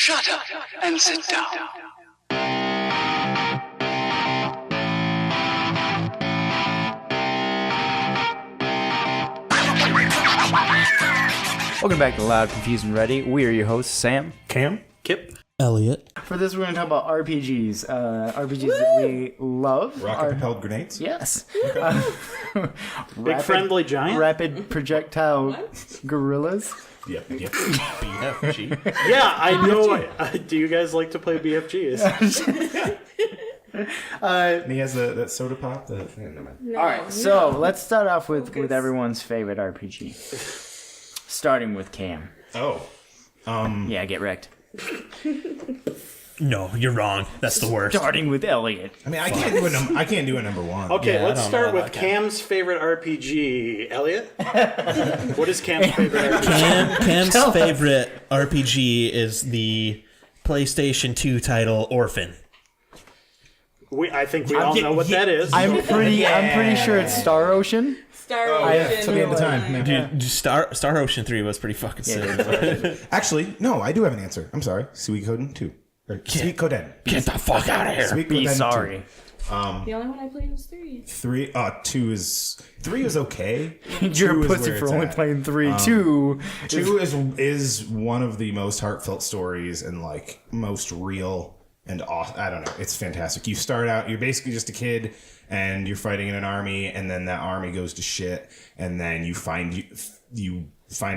Shut up and sit down. Welcome back to Loud, Confused, and Ready. We are your hosts, Sam, Cam, Kip, Elliot. For this, we're going to talk about RPGs. RPGs that we love. rocket-propelled grenades. Yes. Big friendly giant? Rapid projectile gorillas. Yep. BFG. Yeah, I know. Do you guys like to play BFGs? And he has that soda pop. All right, so let's start off with everyone's favorite RPG. Starting with Cam. Oh. Yeah, get wrecked. No, you're wrong. That's the worst. Starting with Elliot. I mean, I can't do a number one. Okay, Yeah, let's I don't start know with about Cam's favorite RPG. Elliot? What is Cam's favorite RPG? Cam's favorite RPG is the PlayStation 2 title Orphan. I think we all know what that is. I'm pretty sure it's Star Ocean. Star Ocean. Till the end of time. Dude, Star Ocean 3 was pretty fucking sick. Actually, no, I do have an answer. I'm sorry. Suikoden 2. Or Suikoden. Get the fuck out of here. Suikoden Be 2. sorry. The only one I played was 3. 3 is okay. You're 2 a is pussy where for it's only at. playing 3. 2 is one of the most heartfelt stories and like most real and awesome. I don't know. It's fantastic. You start out, you're basically just a kid and you're fighting in an army, and then that army goes to shit, and then you find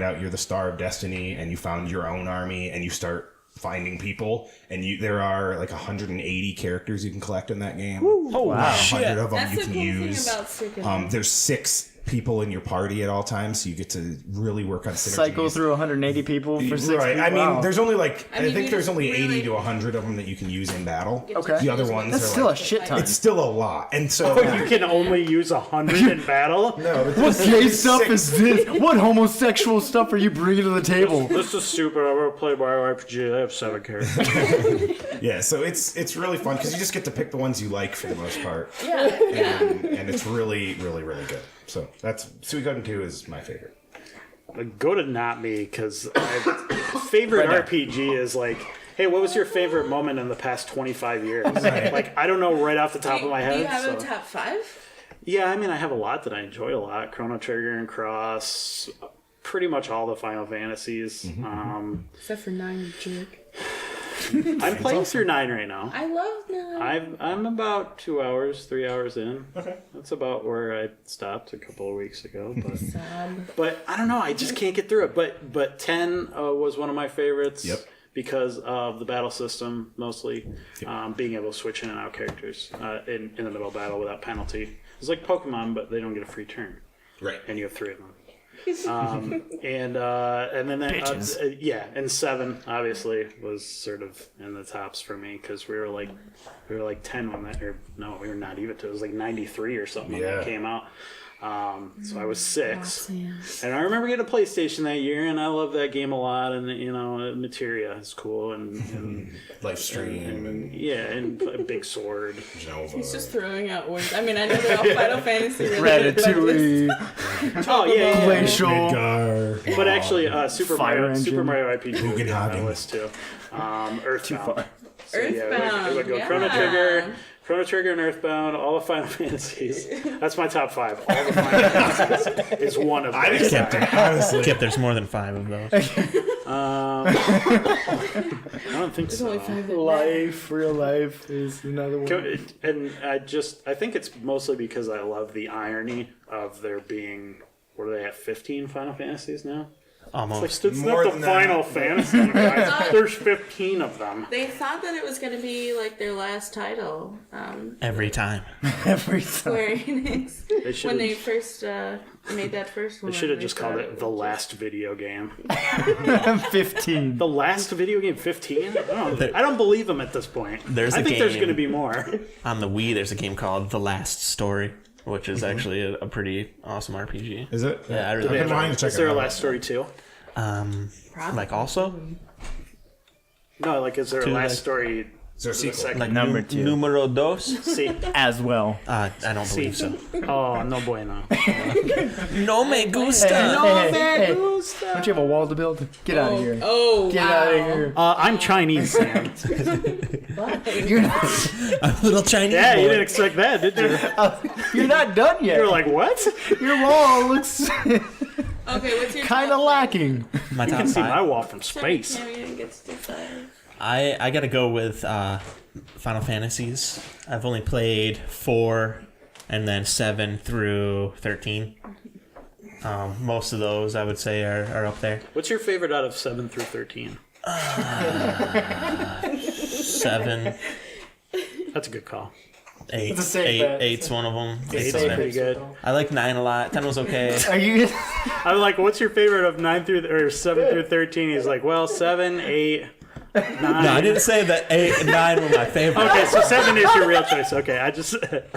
out you're the Star of Destiny, and you found your own army, and you start finding people, and there are like 180 characters you can collect in that game. Oh, wow. 100 of them That's you the can cool use. thing about Stricken. There's 6 people in your party at all times, so you get to really work on synergies. Cycle through 180 people for 6 Right. I mean, there's only like I mean, think you there's just only 80 really- to 100 of them that you can use in battle. Okay. The other ones That's are still like, a shit ton. it's still a lot, and so You can only use 100 in battle? no, What gay stuff is this? What homosexual stuff are you bringing to the table? This is stupid. I'm going to play Mario RPG. I have 7 characters. yeah. So it's really fun because you just get to pick the ones you like for the most part, Yeah. and it's really good. So that's Suikoden 2 is my favorite. Go to not me, because favorite RPG is like, hey, what was your favorite moment in the past 25 years? Like, I don't know right off the top of my head. Do you have a so. top 5? Yeah, I mean, I have a lot that I enjoy a lot. Chrono Trigger and Cross, pretty much all the Final Fantasies. Except for 9, you jerk. I'm playing through 9 right now. I love 9. I'm about 3 hours in. Okay. That's about where I stopped a couple of weeks ago. But, Sad. but I don't know. I just can't get through it. But 10 was one of my favorites. Yep. Because of the battle system, mostly. Being able to switch in and out characters in the middle of battle without penalty. It's like Pokemon, but they don't get a free turn. Right. And you have 3 of them. And then and 7 obviously was sort of in the tops for me because we were like 10 when that, or no, we were not even. It was like 93 or something when that came out. So I was 6, and I remember getting a PlayStation that year, and I love that game a lot. And Materia is cool, and Life Stream and a big sword. Nova. He's just throwing out words. I mean, I know they're all Final Fantasy related. Ratatouille. Oh yeah. Glacial. Midgar. But actually, Super Mario RPG would be on my Guggenhagen. list too. Earthbound. So, Earthbound, it would go yeah. Chrono Trigger and Earthbound, all the Final Fantasies. That's my top 5. All the Final Fantasies is one of them. I accept it, honestly. Kip, there's more than 5 of those. I don't think There's so. only 5 that Life, real life is another one. And I think it's mostly because I love the irony of there being, what are they at, 15 Final Fantasies now? Almost. It's More not the than that. Final Fantasy, guys. There's 15 of them. They thought that it was going to be like their last title. Every time. Every time. Square Enix. They should When they have first made that first one. should have just called it The Last Video Game. 15. The last video game, 15? I don't believe them at this point. There's I a think there's game- going to be more. On the Wii, there's a game called The Last Story, which is actually a pretty awesome RPG. Is it? Yeah, I I've really been wanting to check Is there it a out. Last Story 2? Like also? No, like is there a Two Last Last- Story Is there a sequel? Like Number 2. Numero dos? See. As well. I don't believe so. Oh, no bueno. No me gusta. Hey. Don't you have a wall to build? Get out of here. Oh, Get wow. out of here. I'm Chinese, Sam. You're not, A little Chinese Yeah, boy. you didn't expect that, did you? you're not done yet. You were like, what? Your wall looks Okay, what's your kind of top lacking. My You top can see my five. wall from space. Yeah, we didn't get to do 5. I gotta go with Final Fantasies. I've only played 4 and then 7 through 13. Most of those I would say are up there. What's your favorite out of 7 through 13? 7, That's a good call. 8, It's a safe bet. 8's one of them. 8's on there. pretty good. I like 9 a lot. 10 was okay. Are you? I'm like, what's your favorite of 9 through or 7 through 13? He's like, well, 7, 8, 9. No, I didn't say that 8 and 9 were my favorite. Okay, so 7 is your real choice. Okay, I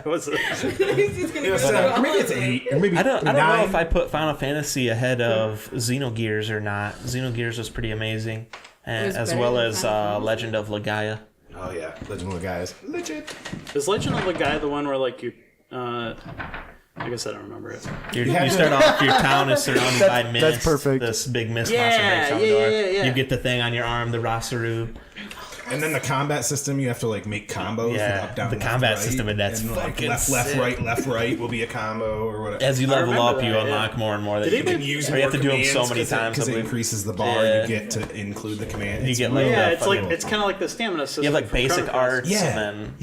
was. He's just gonna go through all Maybe of it's them. 8, or maybe I don't 9. know if I put Final Fantasy ahead of Xenogears or not. Xenogears was pretty amazing, was as better well than as Final Fantasy? Legend of Legaia. Oh yeah, Legend of the Guys. Legend. Is Legend of the Guy the one where like you? I guess I don't remember it. You start off, your town is surrounded by mist. that's perfect. This big mist Yeah, monster breaks on the yeah, door. yeah. You get the thing on your arm, the Rasaru. And then the combat system, you have to like make combos. Yeah, with up, down, the left, combat right, system, and that's like, fucking left, sick. left, right will be a combo or whatever. As you level remember up, you that, unlock more and more. That Did you you anybody- can use or more you have to do them so commands many times. because I it believe. increases the bar. Yeah. You get to include the command. You It's get, really like, Yeah, the it's like fucking- it's kind of like the stamina system. You have like from basic Chrono Cross. arts, yeah, and then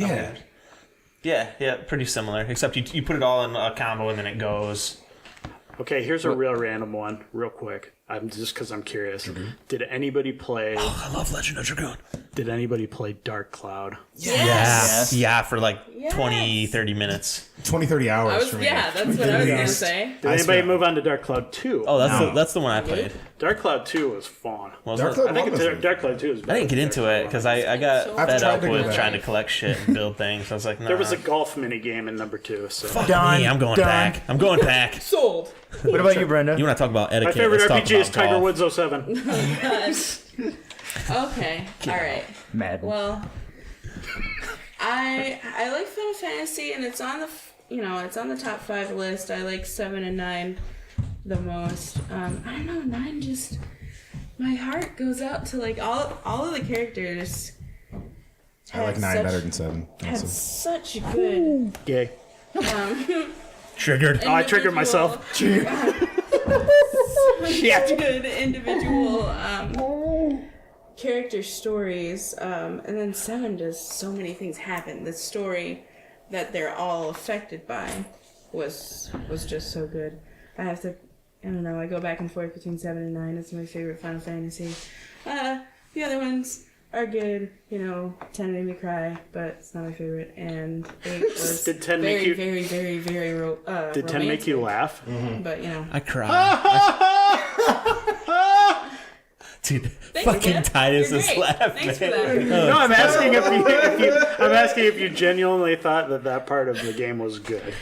yeah. pretty similar. Except you put it all in a combo and then it goes. Okay, here's a real random one, real quick. I'm just because I'm curious. Did anybody play? I love Legend of Dragoon. Did anybody play Dark Cloud? Yes. Yeah, for like Yes. 20, 30 minutes. 20, 30 hours for me. Yeah, that's what I was gonna say. Did I anybody spent- move on to Dark Cloud 2? Oh, No. that's the one I played. Dark Cloud 2 was fun. Was Dark it? Cloud I think One it's was Dark Cloud 2 is I didn't get into it because I got I've fed tried up to go with back. trying to collect shit and build things. I was like, nah. There was a golf mini game in number 2. So Fuck Done, me, I'm going done. back. I'm going back. Sold. What about you, Brenda? You want to talk about my etiquette? favorite let's talk RPG is about Tiger golf. Woods 07. Okay. All right. Mad. Well, I like Final Fantasy, and it's on the it's on the top 5 list. I like 7 and 9 the most. I don't know, 9 just my heart goes out to like all of the characters. I like 9 better than 7. Had Also. such good Gay. Triggered. Oh, I triggered myself. Such good individual character stories, and then 7 does so many things happen. The story that they're all affected by was just so good. I don't know, I go back and forth between 7 and 9. It's my favorite Final Fantasy. The other ones are good, 10 made me cry, but it's not my favorite, and 8 was Did 10 very, make you? very, very, very Did 10 make you laugh? But I cried. Dude, Thanks, fucking man. Titus You're is great. laughing. Thanks for that. No, I'm asking if you genuinely thought that part of the game was good.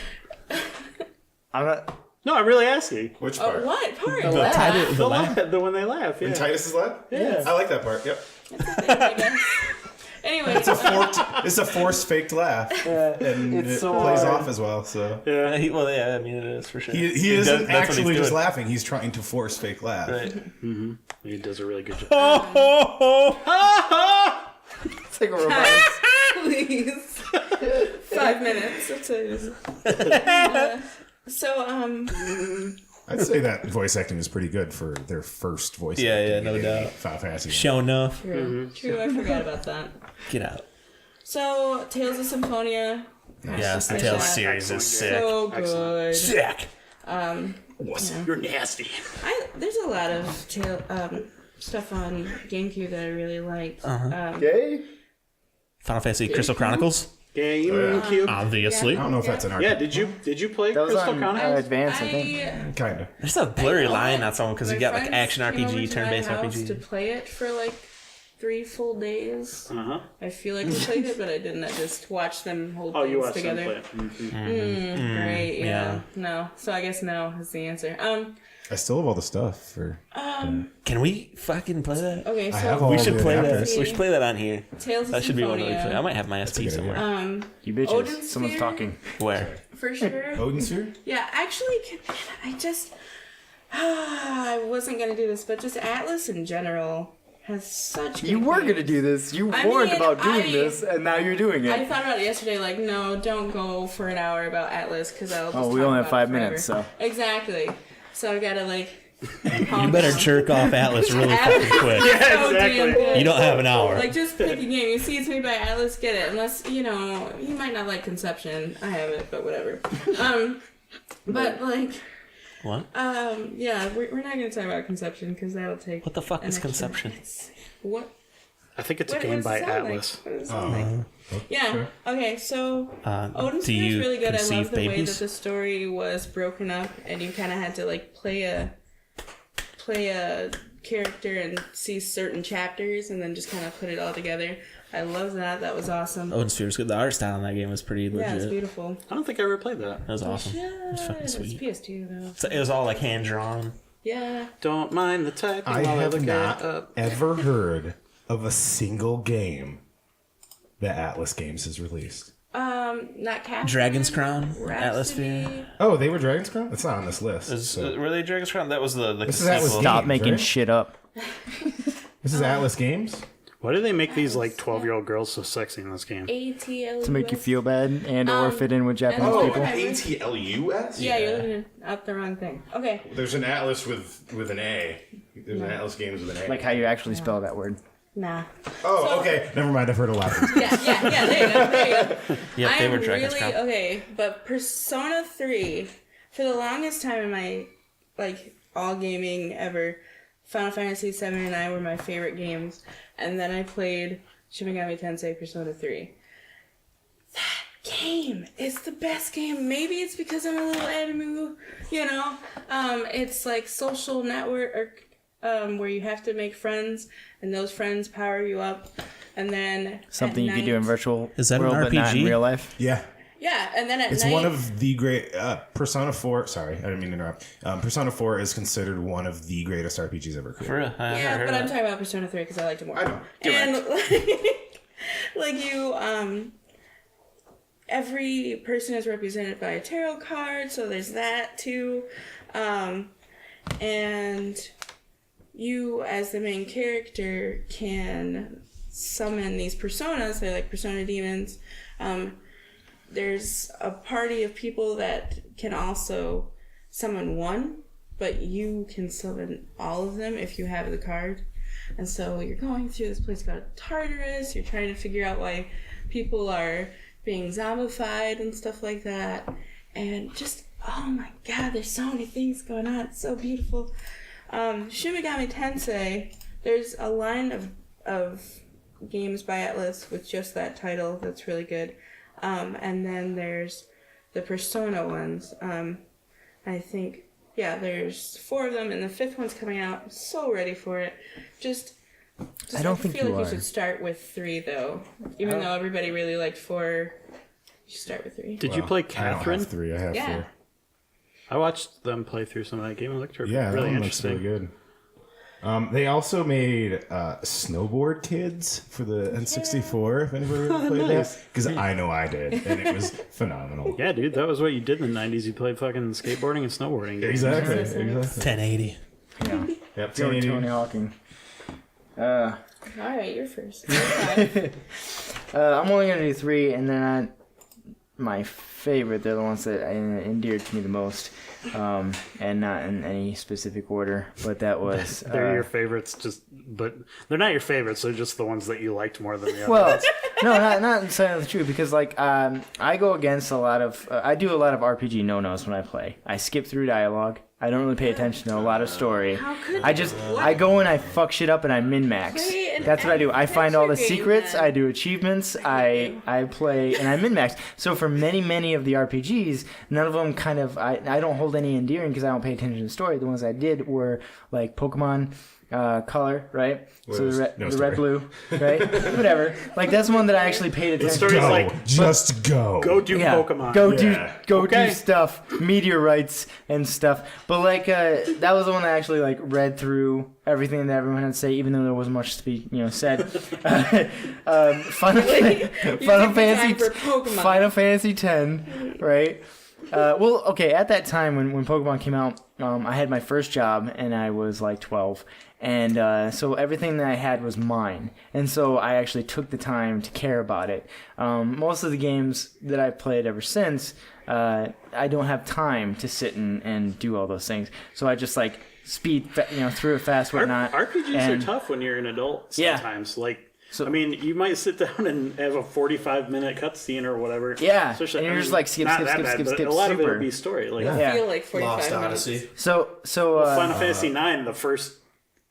I'm not. No, I'm really asking. Which part? What part? The Titus, the laugh. The when they laugh, yeah. In Titus's lab? Yeah. I like that part. Yep. Anyway, It's a forced faked laugh, and it so plays hard. off as well. So Yeah. I mean, it is for sure. he does- isn't that's what he's actually just doing. laughing. He's trying to force fake laugh. Right. He does a really good job. Take a reverse. please. 5 minutes. That's it. I'd say that voice acting is pretty good for their first voice Yeah, acting. no in doubt. Final Fantasy. Show enough. True, I forgot about that. Get out. So, Tales of Symphonia. Yes, the I Tales shot. series is sick. So good. Sick. You're nasty. There's a lot of stuff on GameCube that I really liked. Gay? Final Fantasy Crystal Chronicles. GameCube. Obviously. I don't know if that's an Yeah, RPG. did you play That was Crystal on Chronicles? Advance, I think. Kind of. There's a blurry line on someone because you My got like friends action came over RPG, to turn-based my house to RPG. play it for like 3 full days. Uh-huh. I feel like I played it, but I didn't. I just watched them hold Oh, you things watched them together. play it. Mhm. Great, yeah. No. So I guess no is the answer. I still have all the stuff for. Can we fucking play that? Okay, I have so all We should the play adapters. that. We should play that on here. Tales of That should be one that we play. I Symphonia. might have my SP good somewhere. You bitches. Odin's Someone's Sphere? talking. Where? For sure. Odin Sphere? Yeah, actually, I just I wasn't gonna do this, but just Atlas in general has such. Good You were games. going to do this. You I warned mean, about doing I- this, and now you're doing I it. thought about it yesterday. Like, no, don't go for an hour about Atlas because I'll. Just Oh, we talk only have about 5 it forever. minutes, so. Exactly. So I gotta like. You better jerk off Atlas really fucking quick. So exactly. damn good. You don't have an hour. Like, just pick a game. You see it's made by Atlas, get it. Unless, you know, you might not like Conception. I have it, but whatever. But, like, What? yeah, we're not going to talk about Conception because that'll take. What the fuck an is extra Conception? minutes. What? I think it's a What game does by it sound like? Atlas. What does it sound like? Yeah. Okay, so Odin's do Sphere is you really good. I conceive love the way that babies? the story was broken up, and you kind of had to like play a character and see certain chapters, and then just kind of put it all together. I love that. That was awesome. Odin Sphere was good. The art style in that game was pretty legit. Yeah, it's beautiful. I don't think I ever played that. That was awesome. It was fucking It's sweet. PS2 though. So it was all like hand drawn. Yeah. Don't mind the typing I while I have look not it up. ever heard of a single game that Atlas Games has released. Not Catherine. Dragon's Crown, Rhapsody. Atlas Sphere. Oh, they were Dragon's Crown? It's not on this list. Were they Dragon's Crown? That was the This is Atlas sequel. Stop Games, making right? shit up. This is Atlas Games? Why do they make these like 12-year-old girls so sexy in this game? ATL. To make you feel bad and or fit in with Japanese Oh, people. ATLUS? Yeah, you're looking up the wrong thing. Okay. There's an Atlas with an A. There's an Atlas Games with an A. Like how you actually spell that word. Nah. Oh, okay. Never mind. I've heard a lot of these. Yeah. There you go. There you go. Yep, they were I'm Dragon's really Crown. okay, but Persona 3 for the longest time in my like all gaming ever, Final Fantasy 7 and 9 were my favorite games, and then I played Shin Megami Tensei Persona 3. That game is the best game. Maybe it's because I'm a little anime, you know. It's like social network where you have to make friends, and those friends power you up, and then Something you could do in virtual Is that an world, but not in RPG? real life. Yeah. Yeah, and then at It's night. one of the great Persona 4. Sorry, I didn't mean to interrupt. Persona 4 is considered one of the greatest RPGs ever created. For real? I Yeah, never heard but of I'm that. talking about Persona 3 because I liked it more. I know. And like you, every person is represented by a tarot card, so there's that too. And you, as the main character, can summon these personas. They're like persona demons. There's a party of people that can also summon one, but you can summon all of them if you have the card. And so you're going through this place called Tartarus. You're trying to figure out why people are being zombified and stuff like that. And just, oh my god, there's so many things going on. It's so beautiful. Shin Megami Tensei, there's a line of games by Atlas with just that title that's really good. And then there's the Persona ones. I think, yeah, there's 4 of them, and the 5th one's coming out. I'm so ready for it. Just I don't think feel you like are. you should start with 3, though. Even though everybody really liked 4, you should start with 3. Did you play I don't Catherine? have 3. I have Yeah. 4. I watched them play through some of that game. It looked Yeah, that really one looks interesting. really good. They also made Snowboard Kids for the N64, if anybody ever played that. Because I know I did, and it was phenomenal. Yeah, dude, that was what you did in the 90s. You played fucking skateboarding and snowboarding games. Exactly. That's Exactly. 1080. Yeah. Yep, Tony 1080. Hawking. Alright, you're first. You're 5. I'm only gonna do 3, and then my favorite. They're the ones that endeared to me the most, and not in any specific order. But that was They're your favorites, but they're not your favorites. They're just the ones that you liked more than the others. well, no, not entirely true, because like I go against a lot of I do a lot of RPG no-nos when I play. I skip through dialogue. I don't really pay attention to a lot of story. How could I just I go and I fuck shit up and I min-max. Play an That's what I do. I find all the adventure game, secrets, then. I do achievements, I play and I min-max. So for many of the RPGs, none of them kind of I don't hold any endearing because I don't pay attention to the story. The ones I did were like Pokemon color, right? So Was the no red, story. blue, right? Whatever. Like that's one that I actually paid attention story's to. Go, like- just go. Go do Yeah, Pokemon. go Yeah. do Okay. stuff, meteorites and stuff. But like that was the one that actually like read through everything that everyone had to say, even though there wasn't much to be said. Final Fantasy, for Pokemon. Final Fantasy X, right? Well, okay. At that time when Pokemon came out, I had my first job and I was like 12. And so everything that I had was mine. And so I actually took the time to care about it. Most of the games that I've played ever since, I don't have time to sit and do all those things. So I just like speed through it fast, whatnot. RPGs and, are tough when you're an adult Yeah. sometimes. Like, So- I mean, you might sit down and have a 45-minute cutscene or whatever. Yeah, Especially- and you're I just mean, like skip, not skip, that skip, bad, skip, but skip, a lot of it super. will be story. Like, Yeah. I feel like 45 Lost minutes. Odyssey. So Final Fantasy IX, the first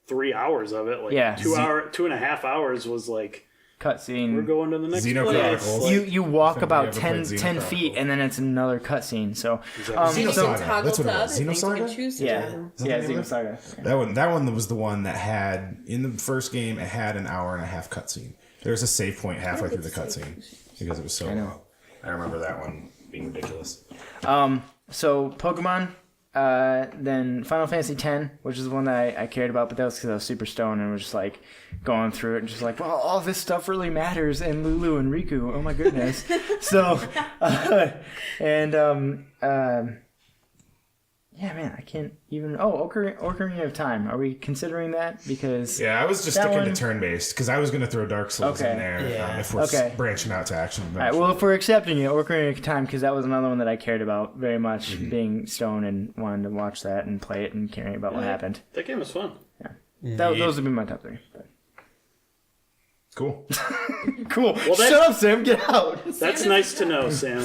3 hours of it, like Yeah. 2.5 hours was like, cutscene. we're going to the next Xeno place. Chronicles. Like, You walk If about anybody ever 10 played 10 Xeno feet Chronicles. and then it's another cutscene. So And you can Xenosaga. toggle That's what to it other was. things. You can Xenosaga? choose to do yeah, them. yeah, the name of it? Xenosaga. That one was the one that had in the first game. It had an hour and a half cutscene. There was a save point halfway through the cutscene because it was so long. I remember that one being ridiculous. So Pokemon, then Final Fantasy X, which is the one that I cared about, but that was because I was super stoned and was just like going through it and just like, well, all this stuff really matters, and Lulu and Riku, oh my goodness. So, yeah, man, I can't even. Oh, Ocarina of Time. Are we considering that? Because Yeah, I was just That sticking one- to turn-based because I was going to throw Dark Souls Okay. in there Yeah. if we're Okay. branching out to action. All right, well, if we're accepting it, Ocarina of Time, because that was another one that I cared about very much, being stoned and wanting to watch that and play it and caring about what happened. that game was fun. Those would be my top three. But. Cool. Cool. that- Shut up, Sam. Get out. That's nice to know, Sam.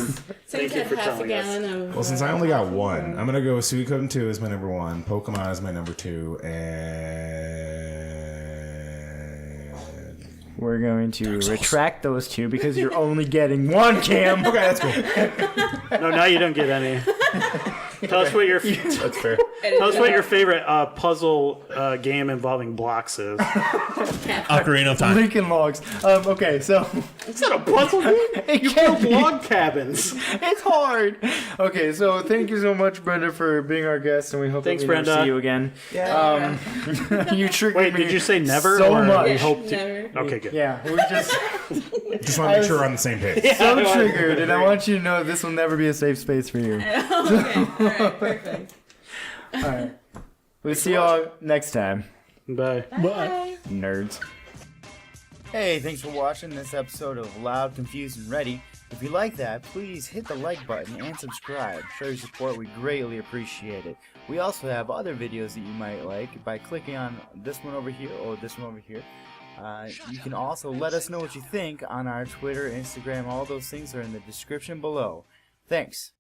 Thank you had for half a telling us. gallon of. Well, since I only got one, I'm going to go with Suikoden 2 as my number one, Pokemon as my number two, and... We're going to retract those two because you're only getting one, Cam. Okay, that's cool. No, now you don't get any. Tell us what your That's fair. favorite puzzle game involving blocks is. Ocarina of Time. Lincoln Logs. Okay, so It's not a puzzle game. it can't be. Log cabins. It's hard. Okay, so thank you so much, Brenda, for being our guest, and we hope Thanks, that we never Brenda. see you again. Yeah. You triggered Wait, me. did you say never? so or much. We hope to. Never. Okay, good. Yeah, we just Just want to make sure we're on the same page. so triggered, and I want you to know this will never be a safe space for you. Okay. All right. Perfect. All right. We'll see y'all next time, Bye. Bye. nerds. Hey, thanks for watching this episode of Loud, Confused, and Ready. If you like that, please hit the like button and subscribe. Show your support, we greatly appreciate it. We also have other videos that you might like by clicking on this one over here or this one over here. You can also let us know what you think on our Twitter, Instagram, all those things are in the description below. Thanks.